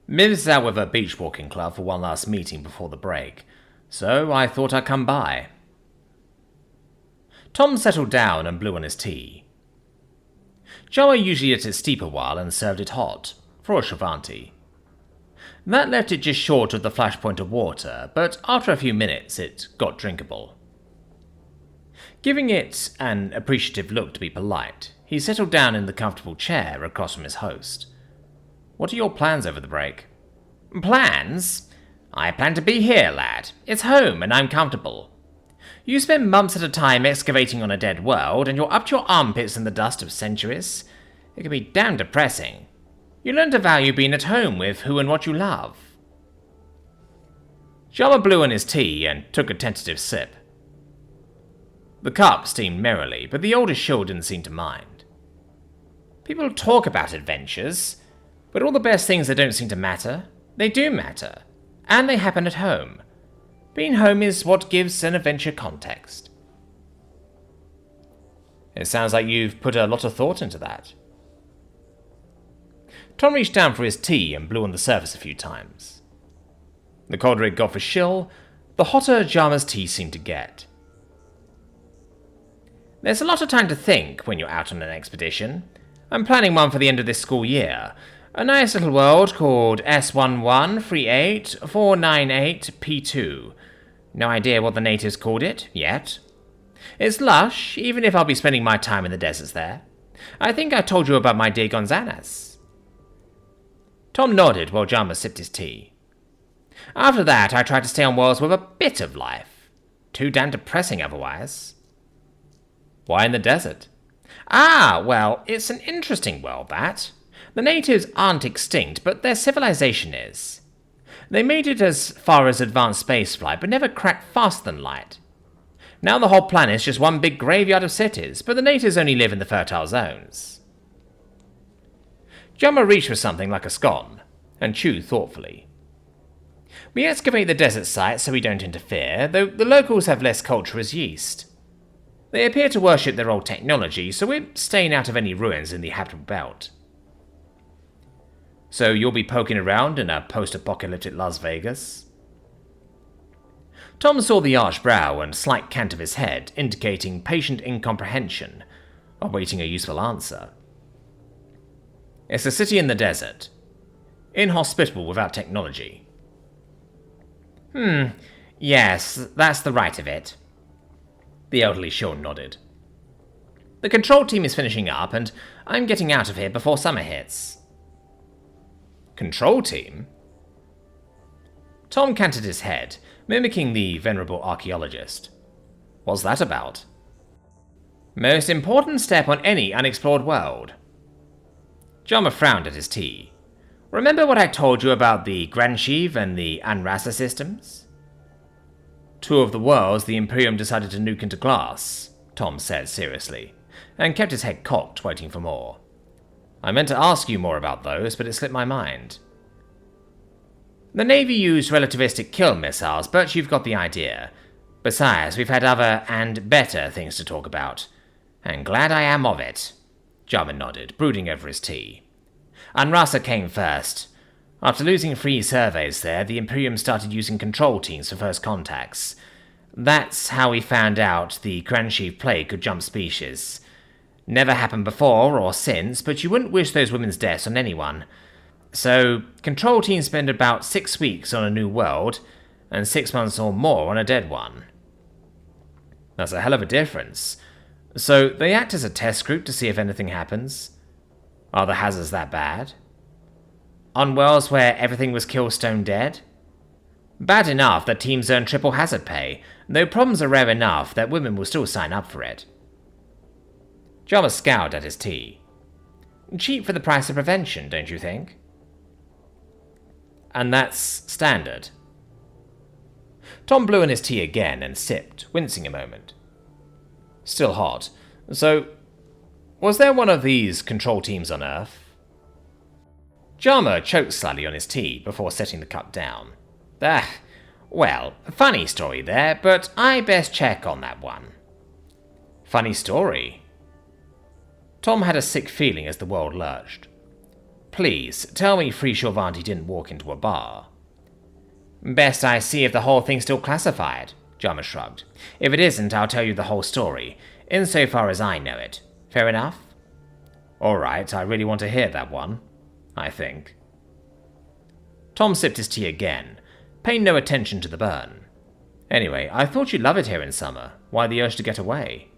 Miv's out with her beach walking club for one last meeting before the break, so I thought I'd come by. Tom settled down and blew on his tea. Joa usually let it steep a while and served it hot, for a Shrivanti. That left it just short of the flashpoint of water, but after a few minutes it got drinkable. Giving it an appreciative look to be polite, he settled down in the comfortable chair across from his host. What are your plans over the break? Plans? I plan to be here, lad. It's home and I'm comfortable. You spend months at a time excavating on a dead world, and you're up to your armpits in the dust of centuries. It can be damn depressing. You learn to value being at home with who and what you love. Jama blew on his tea and took a tentative sip. The cup steamed merrily, but the older shill didn't seem to mind. People talk about adventures, but all the best things that don't seem to matter, they do matter, and they happen at home. Being home is what gives an adventure context. It sounds like you've put a lot of thought into that. Tom reached down for his tea and blew on the surface a few times. The colder it got for shill, the hotter Jama's tea seemed to get. There's a lot of time to think when you're out on an expedition. I'm planning one for the end of this school year. A nice little world called S1138498P2. No idea what the natives called it, yet. It's lush, even if I'll be spending my time in the deserts there. I think I told you about my dear Gonzanas. Tom nodded while Jama sipped his tea. After that, I tried to stay on worlds with a bit of life. Too damn depressing otherwise. Why in the desert? Well, it's an interesting world, that. The natives aren't extinct, but their civilization is. They made it as far as advanced spaceflight, but never cracked faster than light. Now the whole planet's just one big graveyard of cities, but the natives only live in the fertile zones. Jama reached for something like a scone, and chewed thoughtfully. We excavate the desert site so we don't interfere, though the locals have less culture as yeast. They appear to worship their old technology, so we're staying out of any ruins in the habitable belt. So you'll be poking around in a post-apocalyptic Las Vegas? Tom saw the arched brow and slight cant of his head, indicating patient incomprehension, awaiting a useful answer. It's a city in the desert. Inhospitable without technology. Yes, that's the right of it. The elderly shill nodded. The control team is finishing up, and I'm getting out of here before summer hits. Control team? Tom canted his head, mimicking the venerable archaeologist. What's that about? Most important step on any unexplored world. Jama frowned at his tea. Remember what I told you about the Granshiv and the Anrasa systems? Two of the worlds the Imperium decided to nuke into glass, Tom said seriously, and kept his head cocked, waiting for more. I meant to ask you more about those, but it slipped my mind. The Navy used relativistic kill missiles, but you've got the idea. Besides, we've had other and better things to talk about. And glad I am of it. Jama nodded, brooding over his tea. Anrasa came first. After losing 3 surveys there, the Imperium started using control teams for first contacts. That's how we found out the Granshiv plague could jump species. Never happened before or since, but you wouldn't wish those women's deaths on anyone. So, control teams spend about 6 weeks on a new world, and 6 months or more on a dead one. That's a hell of a difference. So, they act as a test group to see if anything happens. Are the hazards that bad? On worlds where everything was kill stone dead? Bad enough that teams earn triple hazard pay, though problems are rare enough that women will still sign up for it. Jama scowled at his tea. Cheap for the price of prevention, don't you think? And that's standard. Tom blew in his tea again and sipped, wincing a moment. Still hot. So, was there one of these control teams on Earth? Jama choked slightly on his tea before setting the cup down. Well, funny story there, but I best check on that one. Funny story? Tom had a sick feeling as the world lurched. Please, tell me Free Shorvanti didn't walk into a bar. Best I see if the whole thing's still classified, Jama shrugged. If it isn't, I'll tell you the whole story, insofar as I know it. Fair enough? Alright, I really want to hear that one, I think. Tom sipped his tea again, paying no attention to the burn. Anyway, I thought you'd love it here in summer. Why the urge to get away?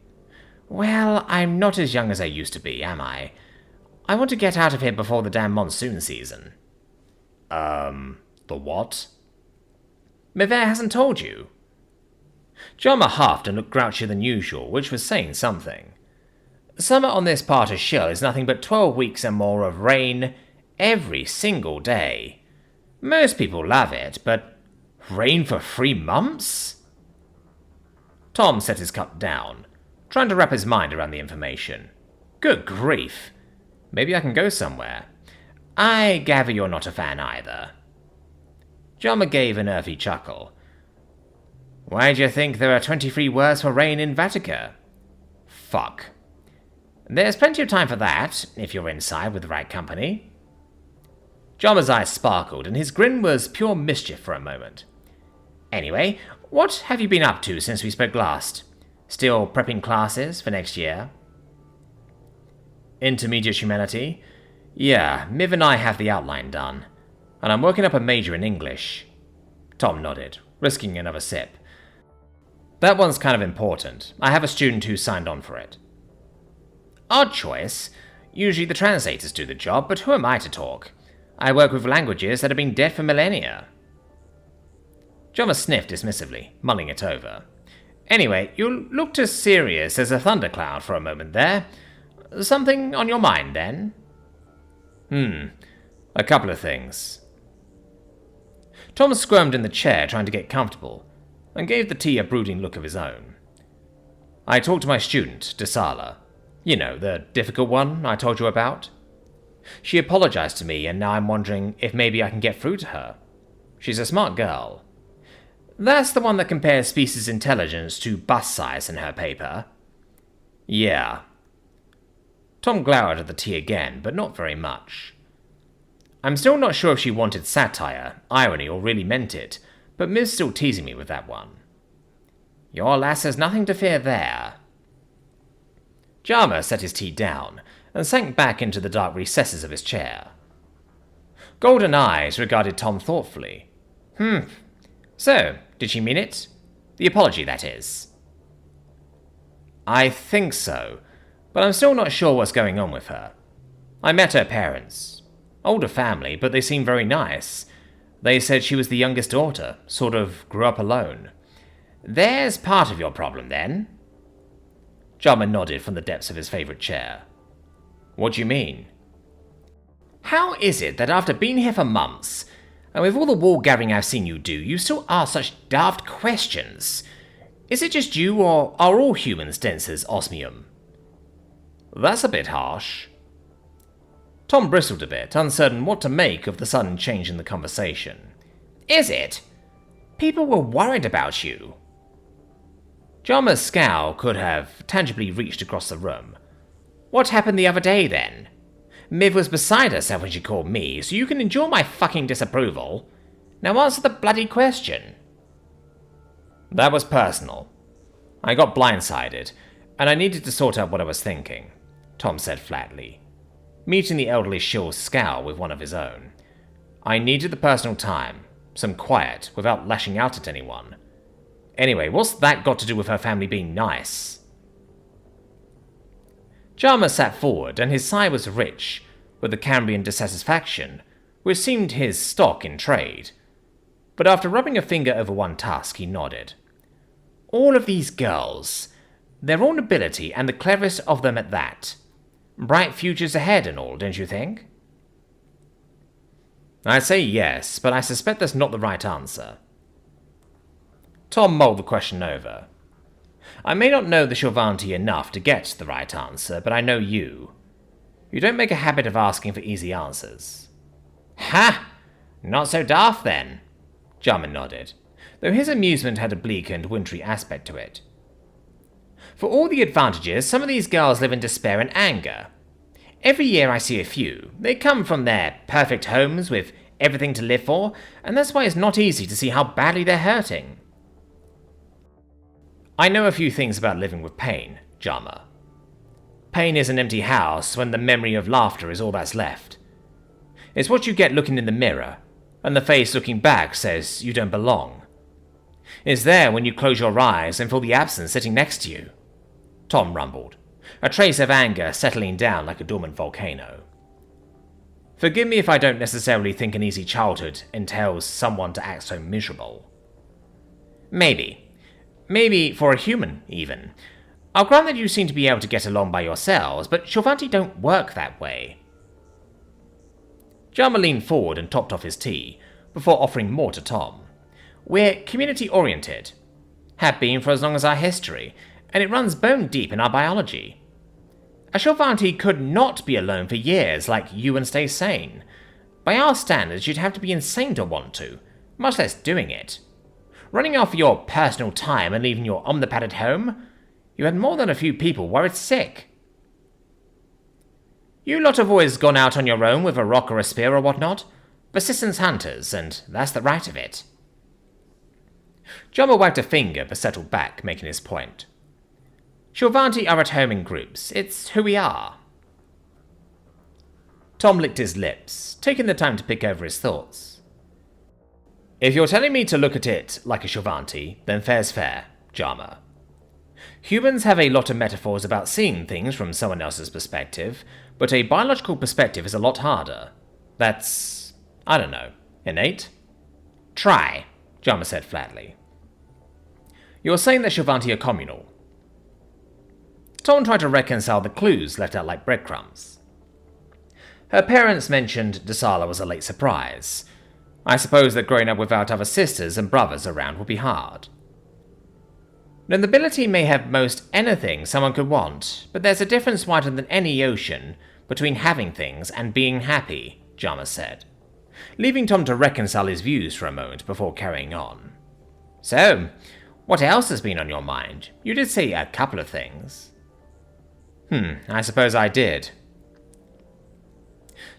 Well, I'm not as young as I used to be, am I? I want to get out of here before the damn monsoon season. The what? Mivere hasn't told you. Jama huffed and looked grouchier than usual, which was saying something. Summer on this part of Shill is nothing but 12 weeks and more of rain every single day. Most people love it, but rain for 3 months? Tom set his cup down, trying to wrap his mind around the information. Good grief. Maybe I can go somewhere. I gather you're not a fan either. Jama gave an earthy chuckle. Why do you think there are 23 words for rain in Vatica? Fuck. There's plenty of time for that, if you're inside with the right company. Jama's eyes sparkled, and his grin was pure mischief for a moment. Anyway, what have you been up to since we spoke last? Still prepping classes for next year? Intermediate Humanity? Yeah, Miv and I have the outline done, and I'm working up a major in English. Tom nodded, risking another sip. That one's kind of important. I have a student who signed on for it. Odd choice. Usually the translators do the job, but who am I to talk? I work with languages that have been dead for millennia. Jama sniffed dismissively, mulling it over. Anyway, you looked as serious as a thundercloud for a moment there. Something on your mind, then? A couple of things. Tom squirmed in the chair, trying to get comfortable, and gave the tea a brooding look of his own. I talked to my student, Desala. You know, the difficult one I told you about. She apologized to me, and now I'm wondering if maybe I can get through to her. She's a smart girl. That's the one that compares species intelligence to bus size in her paper. Yeah. Tom glowered at the tea again, but not very much. I'm still not sure if she wanted satire, irony, or really meant it, but Miv's still teasing me with that one. Your lass has nothing to fear there. Jama set his tea down, and sank back into the dark recesses of his chair. Golden eyes regarded Tom thoughtfully. So, did she mean it? The apology, that is. I think so, but I'm still not sure what's going on with her. I met her parents. Older family, but they seem very nice. They said she was the youngest daughter, sort of grew up alone. There's part of your problem, then. Jama nodded from the depths of his favourite chair. What do you mean? How is it that after being here for months, and with all the wall gathering I've seen you do, you still ask such daft questions? Is it just you, or are all humans dense as osmium? That's a bit harsh. Tom bristled a bit, uncertain what to make of the sudden change in the conversation. Is it? People were worried about you. Jama's scowl could have tangibly reached across the room. What happened the other day, then? Miv was beside herself when she called me, so you can endure my fucking disapproval. Now answer the bloody question. That was personal. I got blindsided, and I needed to sort out what I was thinking, Tom said flatly, meeting the elderly shill's scowl with one of his own. I needed the personal time, some quiet, without lashing out at anyone. Anyway, what's that got to do with her family being nice? Jama sat forward, and his sigh was rich, with the Cambrian dissatisfaction, which seemed his stock in trade. But after rubbing a finger over one tusk, he nodded. All of these girls, their own ability, and the cleverest of them at that. Bright futures ahead and all, don't you think? I say yes, but I suspect that's not the right answer. Tom mulled the question over. I may not know the Shorvanti enough to get the right answer, but I know you. You don't make a habit of asking for easy answers. Ha! Not so daft, then. Jama nodded, though his amusement had a bleak and wintry aspect to it. For all the advantages, some of these girls live in despair and anger. Every year I see a few. They come from their perfect homes with everything to live for, and that's why it's not easy to see how badly they're hurting. I know a few things about living with pain, Jama. Pain is an empty house when the memory of laughter is all that's left. It's what you get looking in the mirror, and the face looking back says you don't belong. It's there when you close your eyes and feel the absence sitting next to you. Tom rumbled, a trace of anger settling down like a dormant volcano. Forgive me if I don't necessarily think an easy childhood entails someone to act so miserable. Maybe. Maybe for a human, even. I'll grant that you seem to be able to get along by yourselves, but Shovanti don't work that way. Jama leaned forward and topped off his tea, before offering more to Tom. We're community-oriented. Have been for as long as our history, and it runs bone deep in our biology. A Shovanti could not be alone for years like you and stay sane. By our standards, you'd have to be insane to want to, much less doing it. Running off your personal time and leaving your omnipad at home? You had more than a few people worried sick. You lot have always gone out on your own with a rock or a spear or whatnot. Persistence hunters, and that's the right of it. Jama wagged a finger but settled back, making his point. Shovanti are at home in groups. It's who we are. Tom licked his lips, taking the time to pick over his thoughts. If you're telling me to look at it like a Shovanti, then fair's fair, Jama. Humans have a lot of metaphors about seeing things from someone else's perspective, but a biological perspective is a lot harder. That's, I don't know, innate? Try, Jama said flatly. You're saying that Shovanti are communal. Tom tried to reconcile the clues left out like breadcrumbs. Her parents mentioned Dasala was a late surprise. I suppose that growing up without other sisters and brothers around would be hard. The nobility may have most anything someone could want, but there's a difference wider than any ocean between having things and being happy, Jama said, leaving Tom to reconcile his views for a moment before carrying on. So, what else has been on your mind? You did say a couple of things. I suppose I did.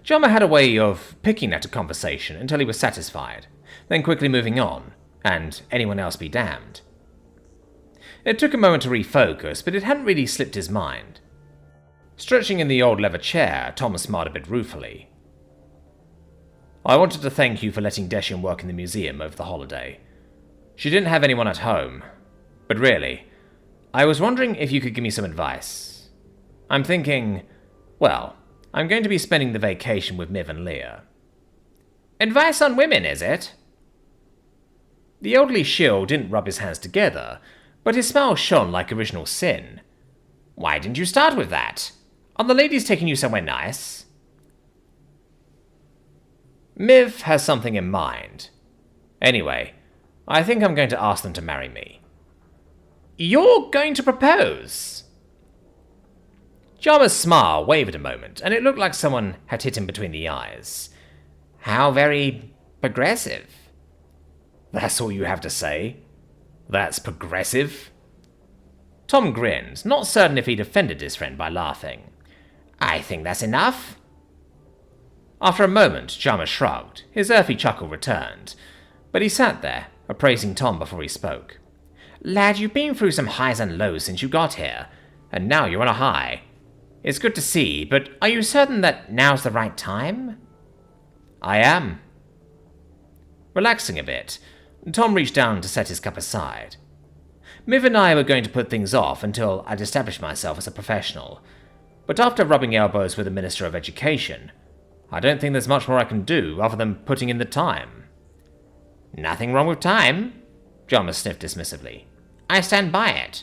Jama had a way of picking at a conversation until he was satisfied, then quickly moving on, and anyone else be damned. It took a moment to refocus, but it hadn't really slipped his mind. Stretching in the old leather chair, Tom smiled a bit ruefully. I wanted to thank you for letting Deshian work in the museum over the holiday. She didn't have anyone at home, but really, I was wondering if you could give me some advice. I'm thinking, well, I'm going to be spending the vacation with Miv and Leah. Advice on women, is it? The elderly shill didn't rub his hands together, but his smile shone like original sin. Why didn't you start with that? Are the ladies taking you somewhere nice? Miv has something in mind. Anyway, I think I'm going to ask them to marry me. You're going to propose? Jama's smile wavered a moment, and it looked like someone had hit him between the eyes. How very progressive. That's all you have to say? That's progressive? Tom grinned, not certain if he'd offended his friend by laughing. I think that's enough. After a moment, Jama shrugged. His earthy chuckle returned, but he sat there, appraising Tom before he spoke. Lad, you've been through some highs and lows since you got here, and now you're on a high. It's good to see, but are you certain that now's the right time? I am. Relaxing a bit, Tom reached down to set his cup aside. Miv and I were going to put things off until I'd established myself as a professional, but after rubbing elbows with the Minister of Education, I don't think there's much more I can do other than putting in the time. Nothing wrong with time, Jama sniffed dismissively. I stand by it.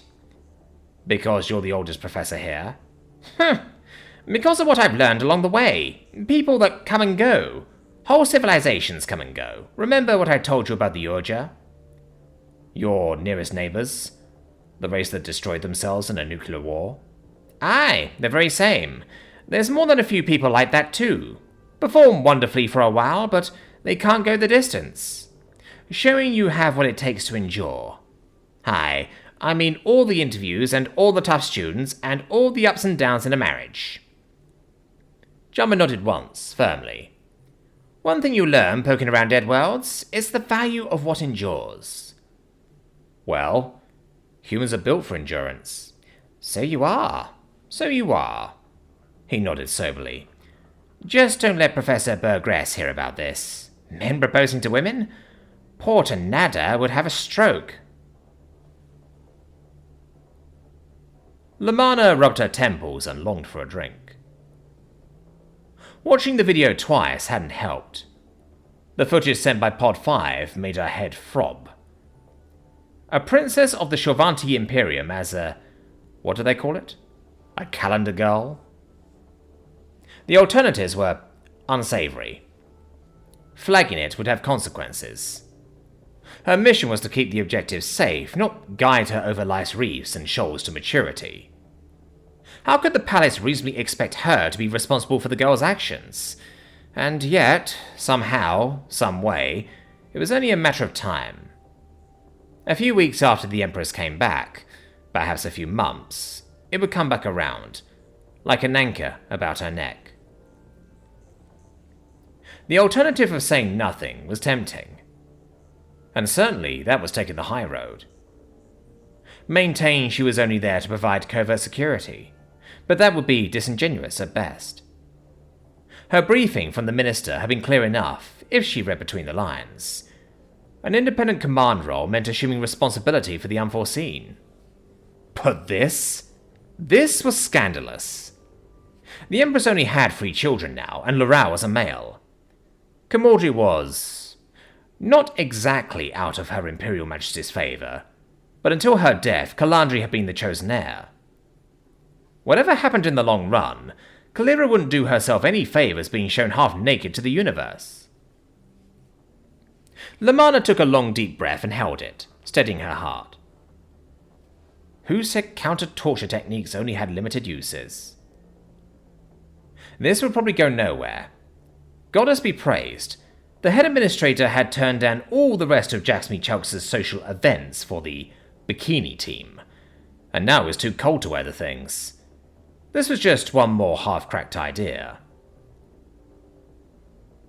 Because you're the oldest professor here? Because of what I've learned along the way. People that come and go. Whole civilizations come and go. Remember what I told you about the Urja? Your nearest neighbors? The race that destroyed themselves in a nuclear war? Aye, the very same. There's more than a few people like that too. Perform wonderfully for a while, but they can't go the distance. Showing you have what it takes to endure. Aye, I mean all the interviews and all the tough students and all the ups and downs in a marriage. Jummer nodded once, firmly. One thing you learn poking around dead worlds is the value of what endures. Well, humans are built for endurance. So you are. He nodded soberly. Just don't let Professor Burgress hear about this. Men proposing to women? Poor Nada would have a stroke. Lamanna rubbed her temples and longed for a drink. Watching the video twice hadn't helped. The footage sent by Pod 5 made her head throb. A princess of the Shorvanti Imperium as a... what do they call it? A calendar girl? The alternatives were unsavory. Flagging it would have consequences. Her mission was to keep the objectives safe, not guide her over life's reefs and shoals to maturity. How could the palace reasonably expect her to be responsible for the girl's actions? And yet, somehow, some way, it was only a matter of time. A few weeks after the Empress came back, perhaps a few months, it would come back around, like an anchor about her neck. The alternative of saying nothing was tempting. And certainly that was taking the high road. Maintain she was only there to provide covert security, but that would be disingenuous at best. Her briefing from the minister had been clear enough, if she read between the lines. An independent command role meant assuming responsibility for the unforeseen. But this was scandalous. The Empress only had 3 children now, and Lorau was a male. Camaldry was not exactly out of Her Imperial Majesty's favour, but until her death, Calandri had been the chosen heir. Whatever happened in the long run, Kalira wouldn't do herself any favours being shown half naked to the universe. Lamanna took a long deep breath and held it, steadying her heart. Who said counter-torture techniques only had limited uses? This would probably go nowhere. Goddess be praised, the head administrator had turned down all the rest of Jaxmi Chalks' social events for the bikini team, and now it was too cold to wear the things. This was just one more half-cracked idea.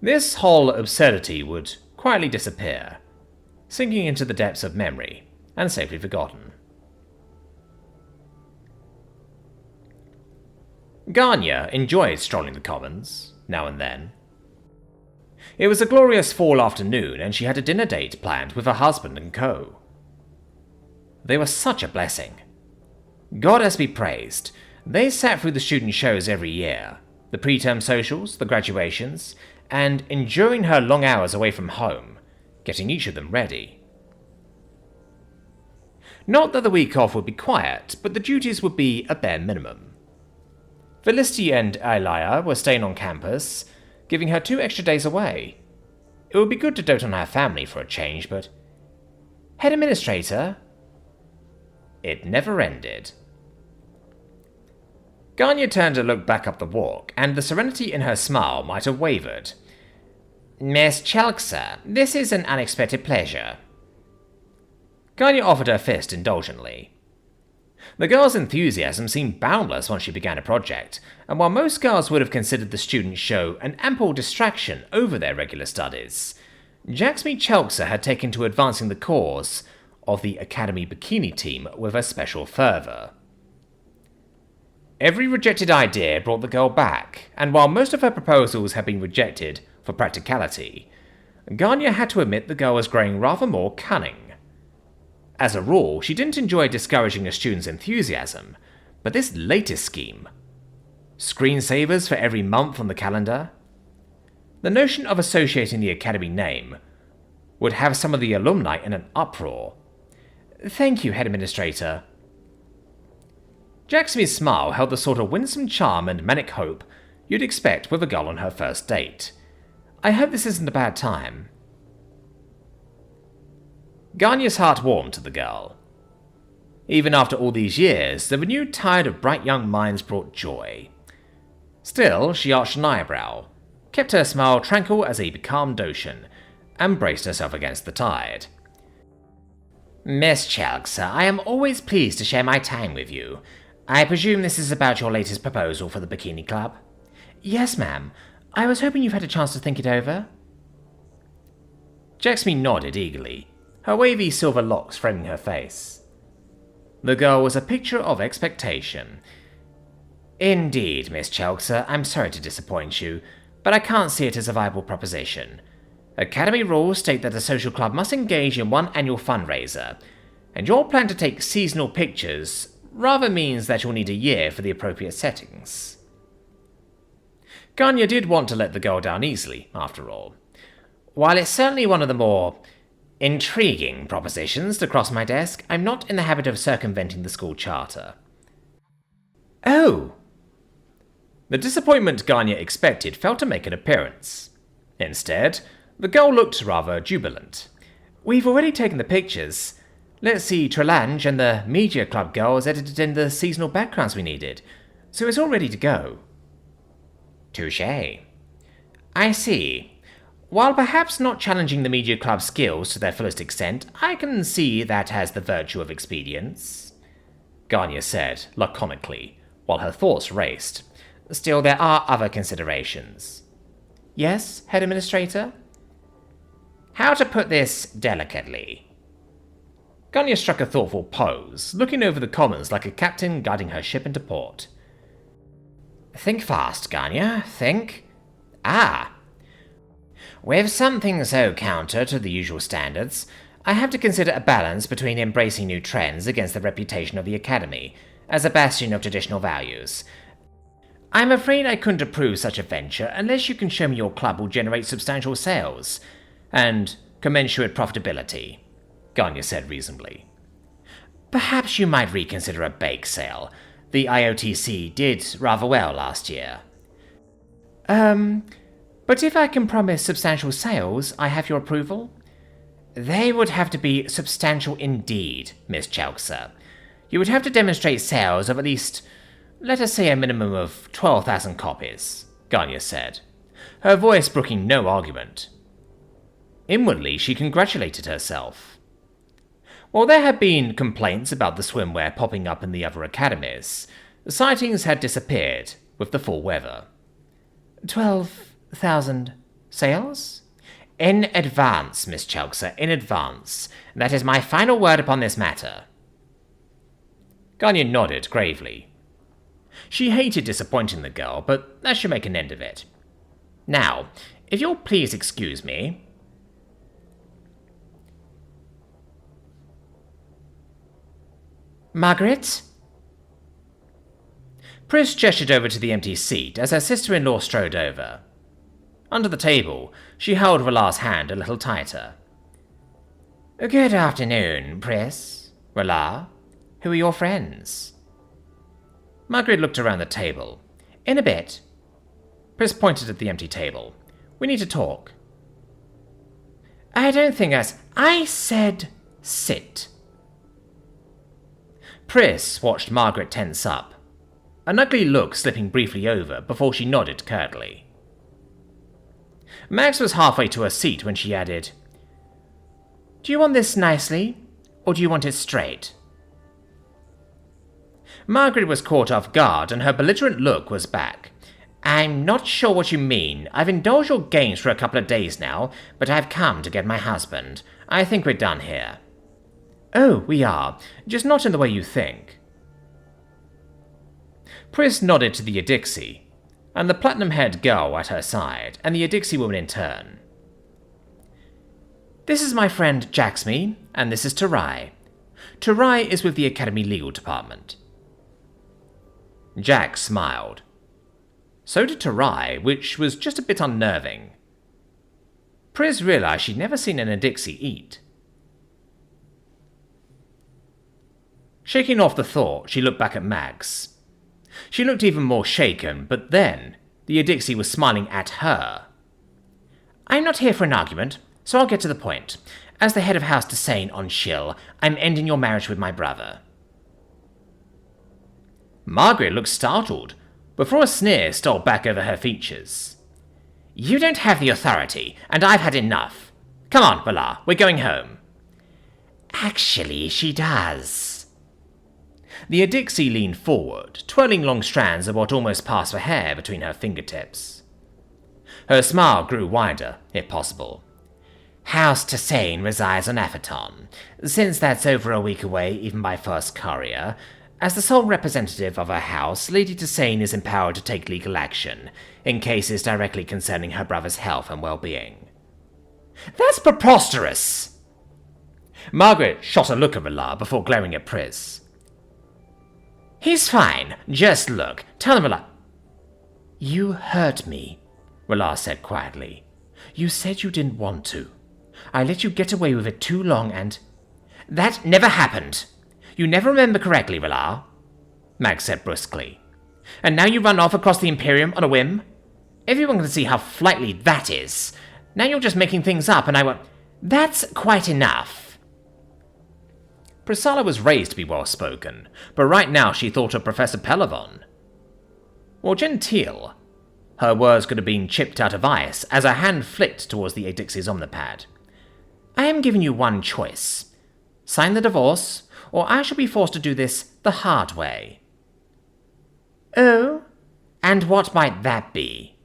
This whole absurdity would quietly disappear, sinking into the depths of memory, and safely forgotten. Ganya enjoyed strolling the commons, now and then. It was a glorious fall afternoon, and she had a dinner date planned with her husband and co. They were such a blessing. Goddess be praised, they sat through the student shows every year, the preterm socials, the graduations, and enduring her long hours away from home, getting each of them ready. Not that the week off would be quiet, but the duties would be a bare minimum. Felicity and Elia were staying on campus, giving her 2 extra days away. It would be good to dote on her family for a change, but... Head administrator? It never ended. Ganya turned to look back up the walk, and the serenity in her smile might have wavered. Miss Chalksa, this is an unexpected pleasure. Ganya offered her fist indulgently. The girl's enthusiasm seemed boundless once she began a project, and while most girls would have considered the student show an ample distraction over their regular studies, Jaxmi Chalksa had taken to advancing the cause of the Academy Bikini team with a special fervour. Every rejected idea brought the girl back, and while most of her proposals had been rejected for practicality, Ganya had to admit the girl was growing rather more cunning. As a rule, she didn't enjoy discouraging a student's enthusiasm, but this latest scheme, screensavers for every month on the calendar, the notion of associating the Academy name would have some of the alumni in an uproar. Thank you, Head Administrator. Jaxmi's smile held the sort of winsome charm and manic hope you'd expect with a girl on her first date. I hope this isn't a bad time. Ganya's heart warmed to the girl. Even after all these years, the renewed tide of bright young minds brought joy. Still, she arched an eyebrow, kept her smile tranquil as a becalmed ocean, and braced herself against the tide. Miss Chalksa, I am always pleased to share my time with you. I presume this is about your latest proposal for the Bikini Club? Yes, ma'am. I was hoping you've had a chance to think it over. Jaxmi nodded eagerly, her wavy silver locks framing her face. The girl was a picture of expectation. Indeed, Miss Chelkser, I'm sorry to disappoint you, but I can't see it as a viable proposition. Academy rules state that the social club must engage in one annual fundraiser, and your plan to take seasonal pictures rather means that you'll need a year for the appropriate settings. Ganya did want to let the girl down easily, after all. While it's certainly one of the more intriguing propositions to cross my desk, I'm not in the habit of circumventing the school charter. Oh! The disappointment Ganya expected failed to make an appearance. Instead, the girl looked rather jubilant. We've already taken the pictures. Let's see, Trelange and the Media Club girls edited in the seasonal backgrounds we needed, so it's all ready to go. Touché. I see. While perhaps not challenging the Media Club's skills to their fullest extent, I can see that has the virtue of expedience, Ganya said, laconically, while her thoughts raced. Still, there are other considerations. Yes, Head Administrator? How to put this delicately? Ganya struck a thoughtful pose, looking over the commons like a captain guiding her ship into port. Think fast, Ganya, think. With something so counter to the usual standards, I have to consider a balance between embracing new trends against the reputation of the Academy as a bastion of traditional values. I'm afraid I couldn't approve such a venture unless you can show me your club will generate substantial sales and commensurate profitability, Ganya said reasonably. Perhaps you might reconsider a bake sale. The IOTC did rather well last year. But if I can promise substantial sales, I have your approval? They would have to be substantial indeed, Miss Chelkser. You would have to demonstrate sales of at least, let us say, a minimum of 12,000 copies, Ganya said, her voice brooking no argument. Inwardly, she congratulated herself. While there had been complaints about the swimwear popping up in the other academies, the sightings had disappeared with the full weather. 12,000 sales? In advance, Miss Chelkser, in advance. That is my final word upon this matter. Ganya nodded gravely. She hated disappointing the girl, but that should make an end of it. Now, if you'll please excuse me. Margaret? Pris gestured over to the empty seat as her sister-in-law strode over. Under the table, she held R'lar's hand a little tighter. Good afternoon, Pris. R'lar, who are your friends? Margaret looked around the table. In a bit. Pris pointed at the empty table. We need to talk. I don't think I said sit. Pris watched Margaret tense up, an ugly look slipping briefly over before she nodded curtly. Max was halfway to her seat when she added, Do you want this nicely, or do you want it straight? Margaret was caught off guard and her belligerent look was back. I'm not sure what you mean. I've indulged your games for a couple of days now, but I've come to get my husband. I think we're done here. Oh, we are, just not in the way you think. Pris nodded to the Adixi, and the platinum-haired girl at her side, and the Adixi woman in turn. This is my friend Jaxmi, and this is Tarai. Tarai is with the Academy Legal Department. Jax smiled. So did Tarai, which was just a bit unnerving. Pris realized she'd never seen an Adixi eat. Shaking off the thought, she looked back at Mags. She looked even more shaken, but then the Adixi was smiling at her. I'm not here for an argument, so I'll get to the point. As the head of House Desane on Shill, I'm ending your marriage with my brother. Margaret looked startled, before a sneer stole back over her features. You don't have the authority, and I've had enough. Come on, R'lar, we're going home. Actually, she does. The Adixie leaned forward, twirling long strands of what almost passed for hair between her fingertips. Her smile grew wider, if possible. House Tassane resides on Aphaton. Since that's over a week away, even by first courier, as the sole representative of her house, Lady Tassane is empowered to take legal action in cases directly concerning her brother's health and well-being. That's preposterous! Margaret shot a look at R'hllor before glaring at Pris. He's fine. Just look. Tell him R'hllor. You hurt me, R'hllor said quietly. You said you didn't want to. I let you get away with it too long and... That never happened. You never remember correctly, R'hllor, Mag said brusquely. And now you run off across the Imperium on a whim? Everyone can see how flightly that is. Now you're just making things up and I won't... That's quite enough. Priscilla was raised to be well-spoken, but right now she thought of Professor Pelavon. Or genteel. Her words could have been chipped out of ice as her hand flicked towards the Adixie's omnipad. I am giving you one choice. Sign the divorce, or I shall be forced to do this the hard way. Oh? And what might that be?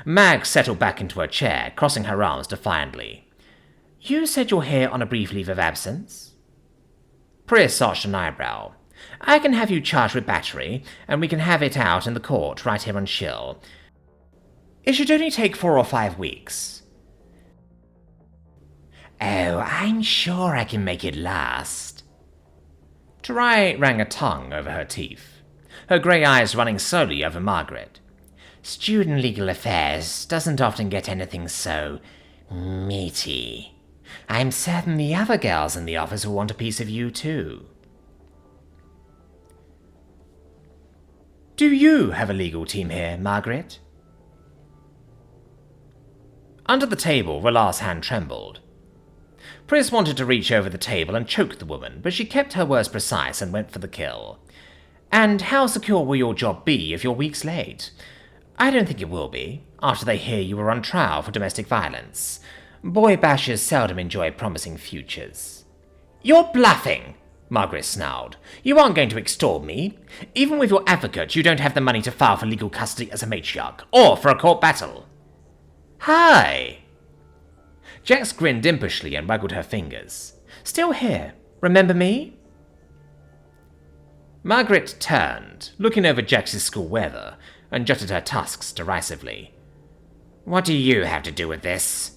Mag settled back into her chair, crossing her arms defiantly. You said you're here on a brief leave of absence? Pris arched an eyebrow. I can have you charged with battery, and we can have it out in the court right here on Shill. It should only take 4 or 5 weeks. Oh, I'm sure I can make it last. Tarai rang a tongue over her teeth, her grey eyes running slowly over Margaret. Student legal affairs doesn't often get anything so meaty. I'm certain the other girls in the office will want a piece of you too. Do you have a legal team here, Margaret? Under the table, R'hllor's hand trembled. Pris wanted to reach over the table and choke the woman, but she kept her words precise and went for the kill. And how secure will your job be if you're weeks late? I don't think it will be, after they hear you were on trial for domestic violence. Boy bashers seldom enjoy promising futures. You're bluffing, Margaret snarled. You aren't going to extort me. Even with your advocate, you don't have the money to file for legal custody as a matriarch, or for a court battle. Hi! Jax grinned impishly and waggled her fingers. Still here. Remember me? Margaret turned, looking over Jax's school weather, and jutted her tusks derisively. What do you have to do with this?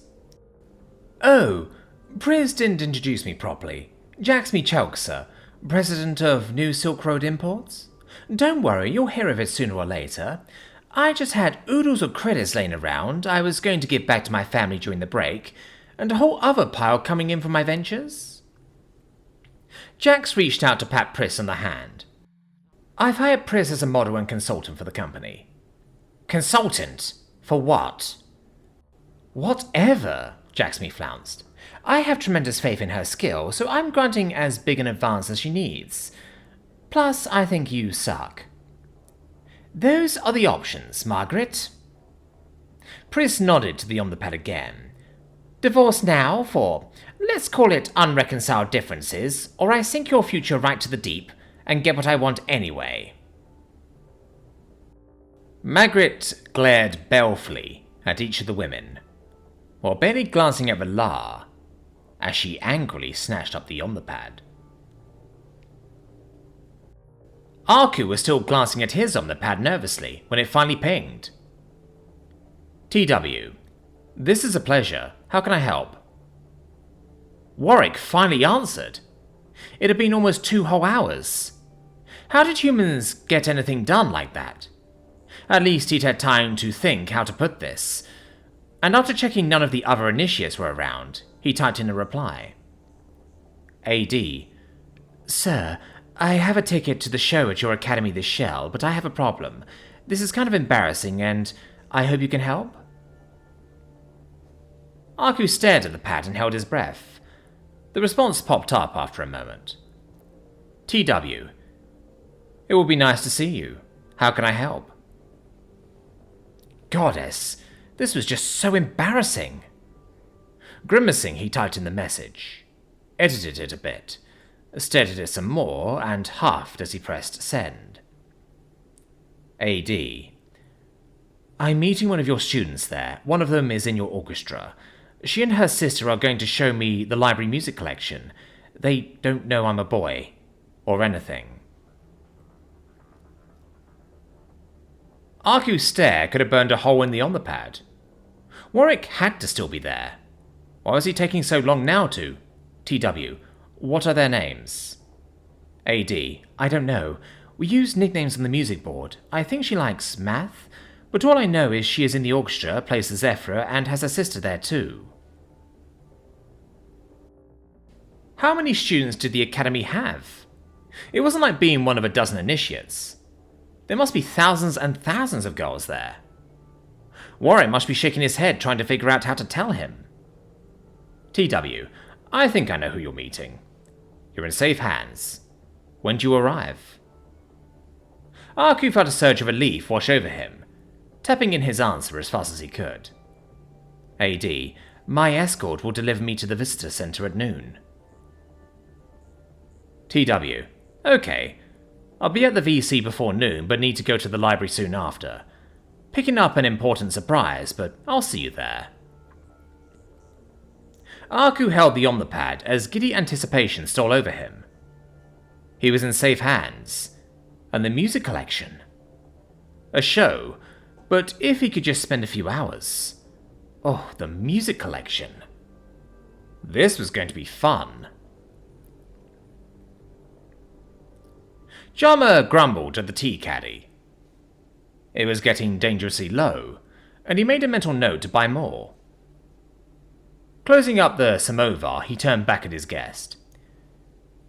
Oh, Pris didn't introduce me properly. Jax Michelksa, president of New Silk Road Imports. Don't worry, you'll hear of it sooner or later. I just had oodles of credits laying around I was going to give back to my family during the break, and a whole other pile coming in from my ventures. Jax reached out to pat Pris on the hand. I've hired Pris as a model and consultant for the company. Consultant? For what? Whatever, Jax flounced. I have tremendous faith in her skill, so I'm granting as big an advance as she needs. Plus, I think you suck. Those are the options, Margaret. Pris nodded to the omnipad again. Divorce now for, let's call it unreconciled differences, or I sink your future right to the deep and get what I want anyway. Margaret glared balefully at each of the women, while barely glancing at R'hllor as she angrily snatched up the omnipad. Aku was still glancing at his omnipad nervously when it finally pinged. TW, this is a pleasure. How can I help? Warwick finally answered. It had been almost 2 whole hours. How did humans get anything done like that? At least he'd had time to think how to put this, and after checking none of the other initiates were around, he typed in a reply. AD. Sir, I have a ticket to the show at your academy this Shell, but I have a problem. This is kind of embarrassing, and I hope you can help? Aku stared at the pad and held his breath. The response popped up after a moment. TW. It will be nice to see you. How can I help? Goddess, this was just so embarrassing. Grimacing, he typed in the message, edited it a bit, stared at it some more, and huffed as he pressed send. AD. I'm meeting one of your students there. One of them is in your orchestra. She and her sister are going to show me the library music collection. They don't know I'm a boy. Or anything. Arku's stare could have burned a hole in the on-the-pad. Warwick had to still be there. Why was he taking so long now to? TW. What are their names? AD. I don't know. We use nicknames on the music board. I think she likes math, but all I know is she is in the orchestra, plays the Zephyr, and has a sister there too. How many students did the academy have? It wasn't like being one of a dozen initiates. There must be thousands and thousands of girls there. Warren must be shaking his head trying to figure out how to tell him. TW. I think I know who you're meeting. You're in safe hands. When do you arrive? Arku felt a surge of relief wash over him, tapping in his answer as fast as he could. AD. My escort will deliver me to the visitor center at noon. TW. Okay. I'll be at the VC before noon, but need to go to the library soon after. Picking up an important surprise, but I'll see you there. Arku held the omnipad as giddy anticipation stole over him. He was in safe hands. And the music collection. A show, but if he could just spend a few hours. Oh, the music collection. This was going to be fun. Jama grumbled at the tea caddy. It was getting dangerously low, and he made a mental note to buy more. Closing up the samovar, he turned back at his guest.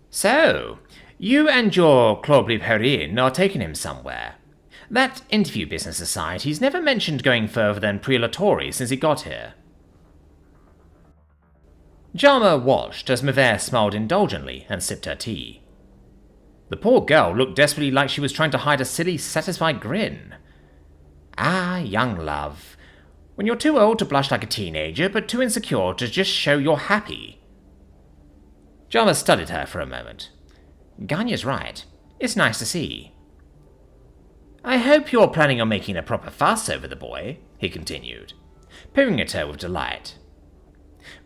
So, you and your Clobli-Perrine are taking him somewhere. That interview business society's never mentioned going further than Preolatori since he got here. Jama watched as Mavere smiled indulgently and sipped her tea. The poor girl looked desperately like she was trying to hide a silly, satisfied grin. Ah, young love. When you're too old to blush like a teenager, but too insecure to just show you're happy. Jama studied her for a moment. Ganya's right. It's nice to see. I hope you're planning on making a proper fuss over the boy, he continued, peering at her with delight.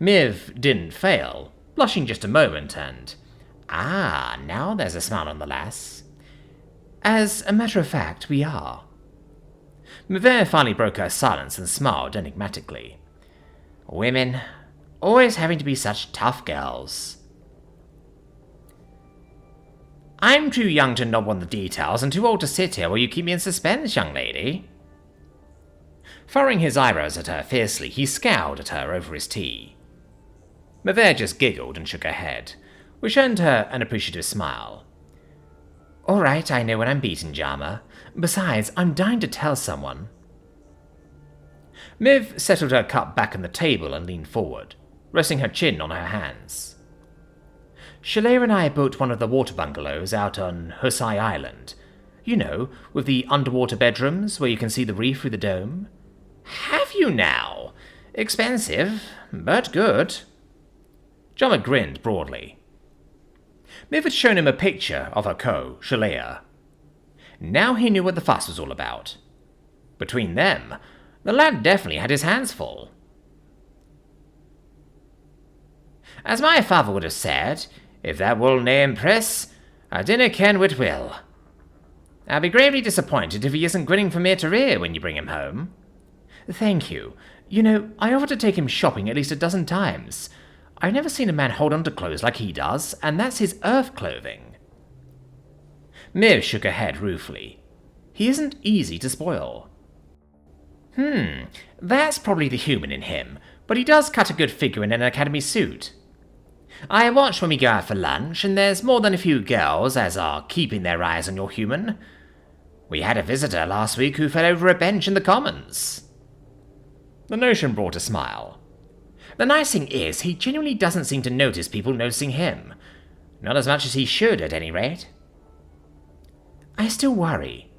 Miv didn't fail, blushing just a moment and... Ah, now there's a smile on the lass. As a matter of fact, we are. Mavere finally broke her silence and smiled enigmatically. Women, always having to be such tough girls. I'm too young to knob on the details and too old to sit here while you keep me in suspense, young lady. Furrowing his eyebrows at her fiercely, he scowled at her over his tea. Mavere just giggled and shook her head, which earned her an appreciative smile. All right, I know when I'm beaten, Jama. Besides, I'm dying to tell someone. Miv settled her cup back on the table and leaned forward, resting her chin on her hands. Shalea and I built one of the water bungalows out on Husai Island. You know, with the underwater bedrooms where you can see the reef through the dome. Have you now? Expensive, but good. Jama grinned broadly. Miv had shown him a picture of her Shalea. Now he knew what the fuss was all about. Between them, the lad definitely had his hands full. As my father would have said, if that will nae impress, a dinner ken whit will. I'll be gravely disappointed if he isn't grinning from ear to ear when you bring him home. Thank you. You know, I offered to take him shopping at least a dozen times. I've never seen a man hold on to clothes like he does, and that's his earth clothing. Miv shook her head ruefully. He isn't easy to spoil. That's probably the human in him, but he does cut a good figure in an academy suit. I watch when we go out for lunch, and there's more than a few girls as are keeping their eyes on your human. We had a visitor last week who fell over a bench in the Commons. The notion brought a smile. The nice thing is, he genuinely doesn't seem to notice people noticing him. Not as much as he should, at any rate. I still worry.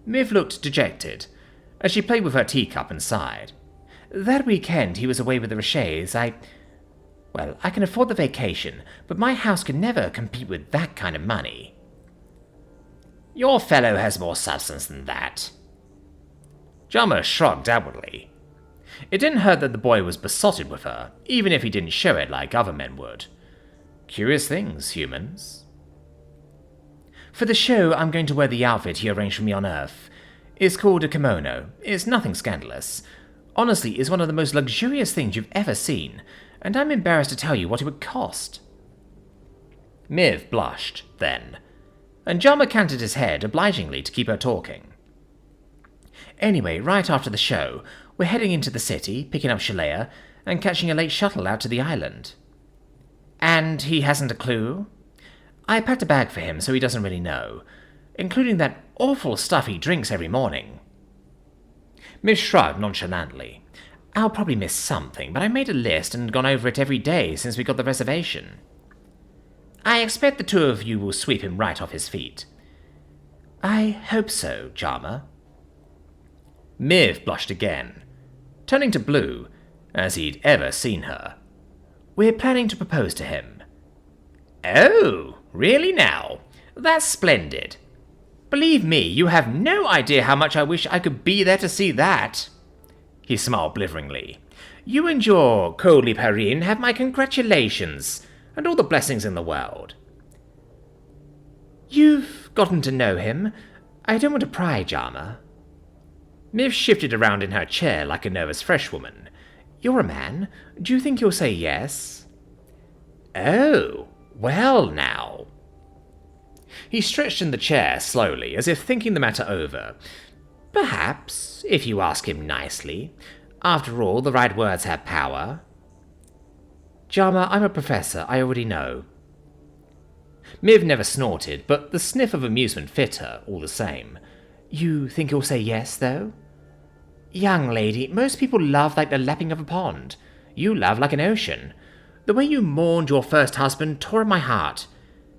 Miv looked dejected, as she played with her teacup and sighed. That weekend he was away with the Rochets, Well, I can afford the vacation, but my house can never compete with that kind of money. Your fellow has more substance than that. Jama shrugged outwardly. It didn't hurt that the boy was besotted with her, even if he didn't show it like other men would. Curious things, humans. For the show, I'm going to wear the outfit he arranged for me on Earth. It's called a kimono. It's nothing scandalous. Honestly, it's one of the most luxurious things you've ever seen, and I'm embarrassed to tell you what it would cost. Miv blushed, then, and Jama canted his head obligingly to keep her talking. Anyway, right after the show, we're heading into the city, picking up Shalea, and catching a late shuttle out to the island. And he hasn't a clue? I packed a bag for him so he doesn't really know, including that awful stuff he drinks every morning. Miv shrugged nonchalantly. I'll probably miss something, but I made a list and gone over it every day since we got the reservation. I expect the two of you will sweep him right off his feet. I hope so, Jama. Miv blushed again, turning to Blue, as he'd ever seen her. We're planning to propose to him. Oh, really now? That's splendid. Believe me, you have no idea how much I wish I could be there to see that. He smiled blitheringly. You and your Coley Perrine have my congratulations, and all the blessings in the world. You've gotten to know him. I don't want to pry, Jama. Miv shifted around in her chair like a nervous freshwoman. You're a man. Do you think you'll say yes? Oh, well now. He stretched in the chair slowly, as if thinking the matter over. Perhaps, if you ask him nicely. After all, the right words have power. Jama, I'm a professor, I already know. Miv never snorted, but the sniff of amusement fit her, all the same. You think you'll say yes, though? Young lady, most people love like the lapping of a pond. You love like an ocean. The way you mourned your first husband tore at my heart.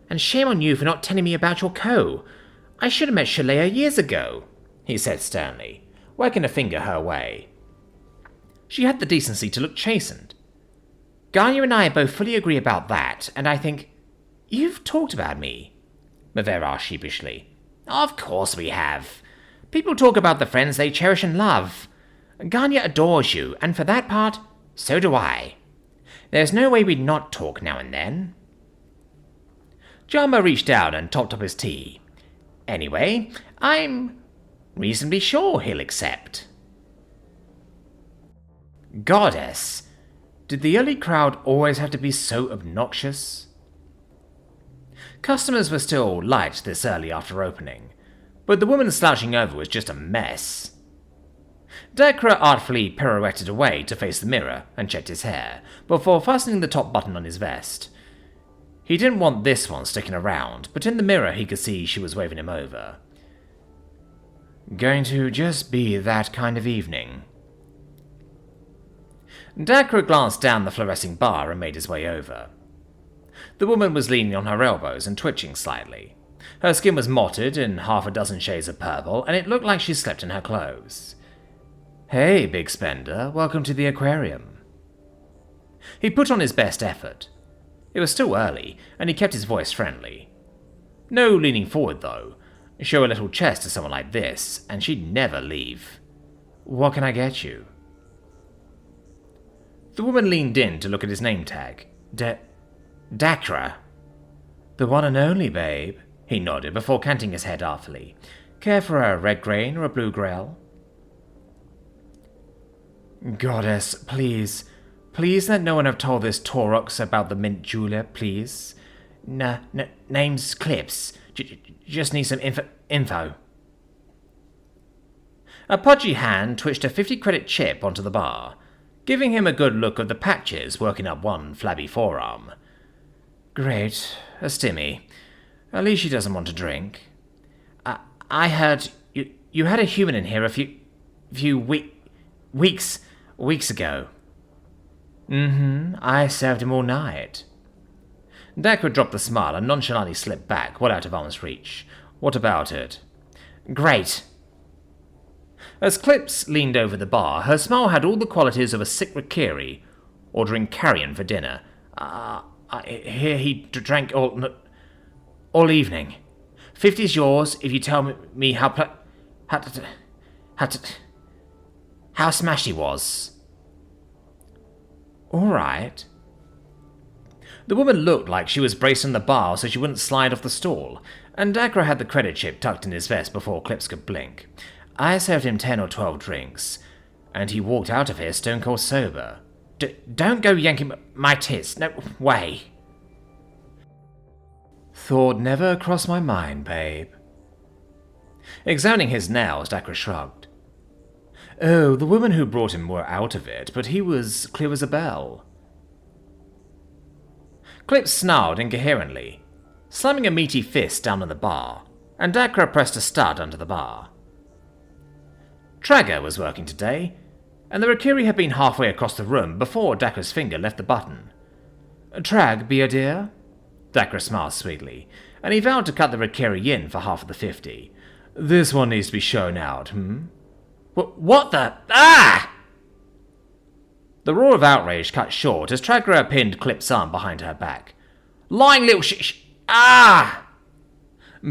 And shame on you for not telling me about your co. I should have met Shalea years ago, he said sternly, working a finger her way. She had the decency to look chastened. Ganya and I both fully agree about that, and I think... You've talked about me, Maver asked sheepishly. Of course we have. People talk about the friends they cherish and love. Ganya adores you, and for that part, so do I. There's no way we'd not talk now and then. Jama reached out and topped up his tea. Anyway, I'm reasonably sure he'll accept. Goddess, did the early crowd always have to be so obnoxious? Customers were still light this early after opening, but the woman slouching over was just a mess. Dekra artfully pirouetted away to face the mirror and checked his hair, before fastening the top button on his vest. He didn't want this one sticking around, but in the mirror he could see she was waving him over. Going to just be that kind of evening. Dekra glanced down the fluorescing bar and made his way over. The woman was leaning on her elbows and twitching slightly. Her skin was mottled in half a dozen shades of purple, and it looked like she slept in her clothes. Hey, big spender, welcome to the aquarium. He put on his best effort. It was still early, and he kept his voice friendly. No leaning forward, though. Show a little chest to someone like this, and she'd never leave. What can I get you? The woman leaned in to look at his name tag. Dakra. The one and only, babe, he nodded before canting his head artfully. Care for a red grain or a blue grail? Goddess, please. Please let no one have told this Taurox about the mint julep, please. Name's Clips. Just need some info. A podgy hand twitched a 50-credit chip onto the bar, giving him a good look of the patches working up one flabby forearm. Great. A stimmy. At least she doesn't want to drink. I heard you had a human in here a few weeks ago. I served him all night. Dakra dropped the smile and nonchalantly slipped back, well out of arm's reach. What about it? Great. As Clips leaned over the bar, her smile had all the qualities of a sick Rakiri ordering carrion for dinner. I hear he drank all evening. 50's yours if you tell me how smashed he was. All right. The woman looked like she was bracing the bar so she wouldn't slide off the stool, and Dacre had the credit chip tucked in his vest before Clips could blink. I served him 10 or 12 drinks, and he walked out of here stone cold sober. Don't go yanking my tits. No way. Thought never crossed my mind, babe. Examining his nails, Dacre shrugged. Oh, the women who brought him were out of it, but he was clear as a bell. Clips snarled incoherently, slamming a meaty fist down on the bar, and Dacre pressed a stud under the bar. Trager was working today, and the Rikiri had been halfway across the room before Dacre's finger left the button. Trag, be a dear? Dacre smiled sweetly, and he vowed to cut the Rikiri in for half of the 50. This one needs to be shown out, What the... Ah! The roar of outrage cut short as Trager pinned Clip's arm behind her back. Lying little Ah!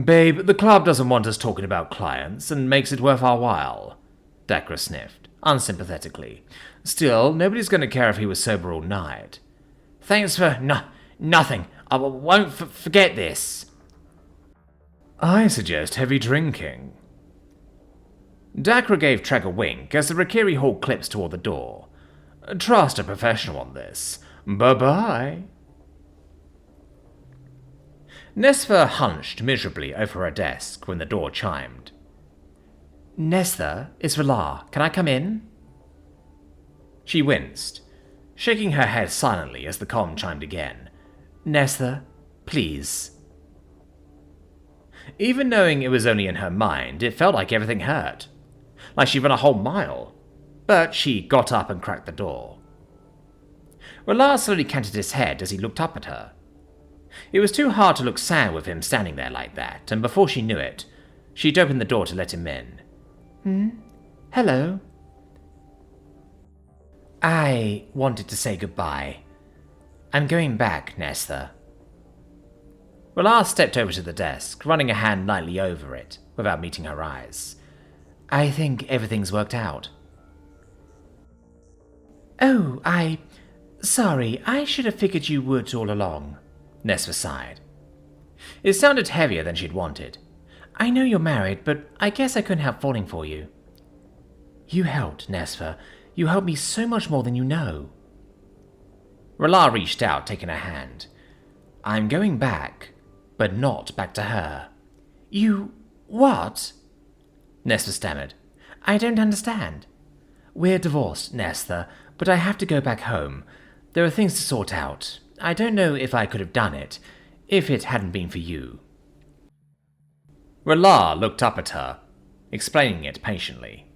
Babe, the club doesn't want us talking about clients and makes it worth our while. Dacre sniffed, unsympathetically. Still, nobody's going to care if he was sober all night. Thanks for nothing. I won't forget this. I suggest heavy drinking. Dacre gave Treg a wink as the Rikiri hauled Clips toward the door. Trust a professional on this. Bye-bye. Nesfa hunched miserably over her desk when the door chimed. Nestha, it's R'hllor. Can I come in? She winced, shaking her head silently as the comm chimed again. Nestha, please. Even knowing it was only in her mind, it felt like everything hurt. Like she'd run a whole mile. But she got up and cracked the door. R'hllor slowly canted his head as he looked up at her. It was too hard to look sad with him standing there like that, and before she knew it, she'd opened the door to let him in. Hello. I wanted to say goodbye. I'm going back, Nestha. R'hllor stepped over to the desk, running a hand lightly over it, without meeting her eyes. I think everything's worked out. Oh, Sorry, I should have figured you would all along, Nesfa sighed. It sounded heavier than she'd wanted. I know you're married, but I guess I couldn't help falling for you. You helped, Nesfa. You helped me so much more than you know. R'hllor reached out, taking her hand. I'm going back, but not back to her. You... what? Nesfa stammered. I don't understand. We're divorced, Nestha, but I have to go back home. There are things to sort out. I don't know if I could have done it, if it hadn't been for you. R'hllor looked up at her, explaining it patiently.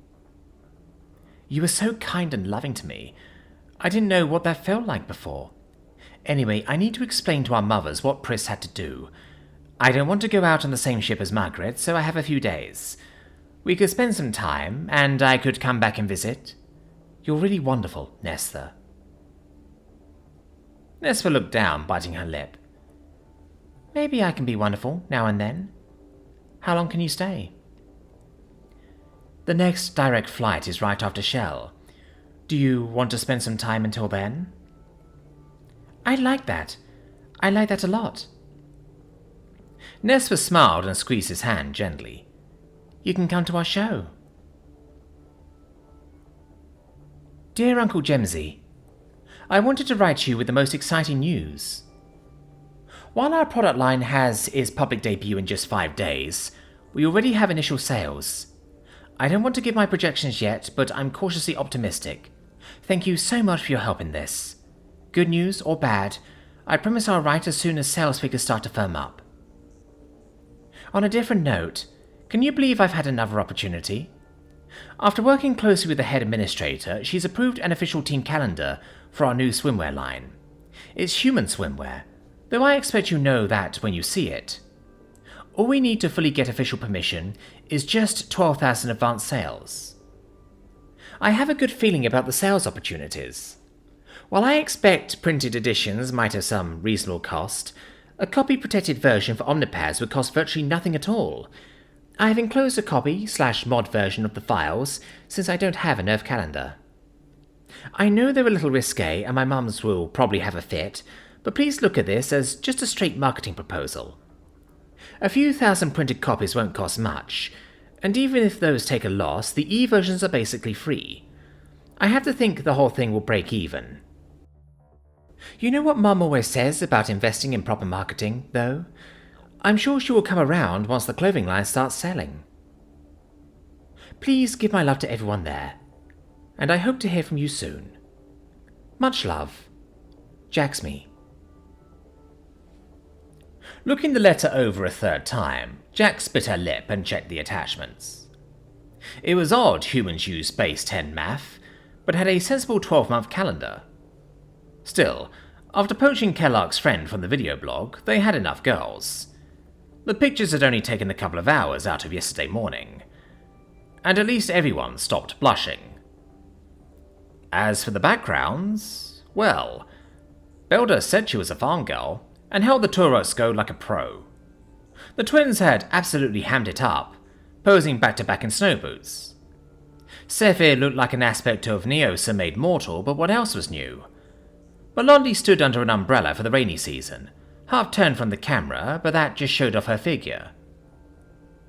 You were so kind and loving to me. I didn't know what that felt like before. Anyway, I need to explain to our mothers what Pris had to do. I don't want to go out on the same ship as Margaret, so I have a few days. We could spend some time, and I could come back and visit. You're really wonderful, Nestha. Nesfa looked down, biting her lip. Maybe I can be wonderful, now and then. How long can you stay? The next direct flight is right after Shell. Do you want to spend some time until then? I like that. I like that a lot. Nesfa smiled and squeezed his hand gently. You can come to our show. Dear Uncle Jemsy, I wanted to write you with the most exciting news. While our product line has its public debut in just 5 days, we already have initial sales. I don't want to give my projections yet, but I'm cautiously optimistic. Thank you so much for your help in this. Good news or bad, I promise I'll write as soon as sales figures start to firm up. On a different note, can you believe I've had another opportunity? After working closely with the head administrator, she's approved an official team calendar for our new swimwear line. It's human swimwear, though I expect you know that when you see it. All we need to fully get official permission is just 12,000 advance sales. I have a good feeling about the sales opportunities. While I expect printed editions might have some reasonable cost, a copy-protected version for Omnipads would cost virtually nothing at all. I have enclosed a copy/mod version of the files, since I don't have an Earth calendar. I know they're a little risque, and my mums will probably have a fit, but please look at this as just a straight marketing proposal. A few thousand printed copies won't cost much, and even if those take a loss, the e-versions are basically free. I have to think the whole thing will break even. You know what Mum always says about investing in proper marketing, though? I'm sure she will come around once the clothing line starts selling. Please give my love to everyone there, and I hope to hear from you soon. Much love. Jaxme. Looking the letter over a third time, Jax bit her lip and checked the attachments. It was odd humans used base 10 math, but had a sensible 12-month calendar. Still, after poaching Kellogg's friend from the video blog, they had enough girls. The pictures had only taken a couple of hours out of yesterday morning, and at least everyone stopped blushing. As for the backgrounds, well, Belda said she was a farm girl, and held the Turok go like a pro. The twins had absolutely hammed it up, posing back-to-back in snow boots. Scifi looked like an aspect of Neosa made mortal, but what else was new? Blondie stood under an umbrella for the rainy season, half turned from the camera, but that just showed off her figure.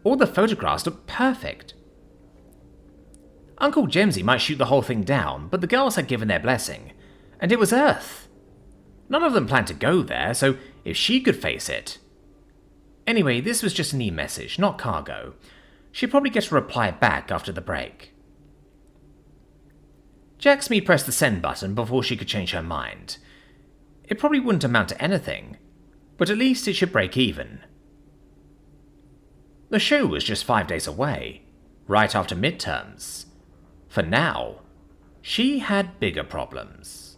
All the photographs looked perfect. Uncle Jemsy might shoot the whole thing down, but the girls had given their blessing, and it was Earth. None of them planned to go there, so if she could face it... Anyway, this was just an e-message, not cargo. She'd probably get a reply back after the break. Jaxme pressed the send button before she could change her mind. It probably wouldn't amount to anything, but at least it should break even. The show was just 5 days away, right after midterms. For now, she had bigger problems.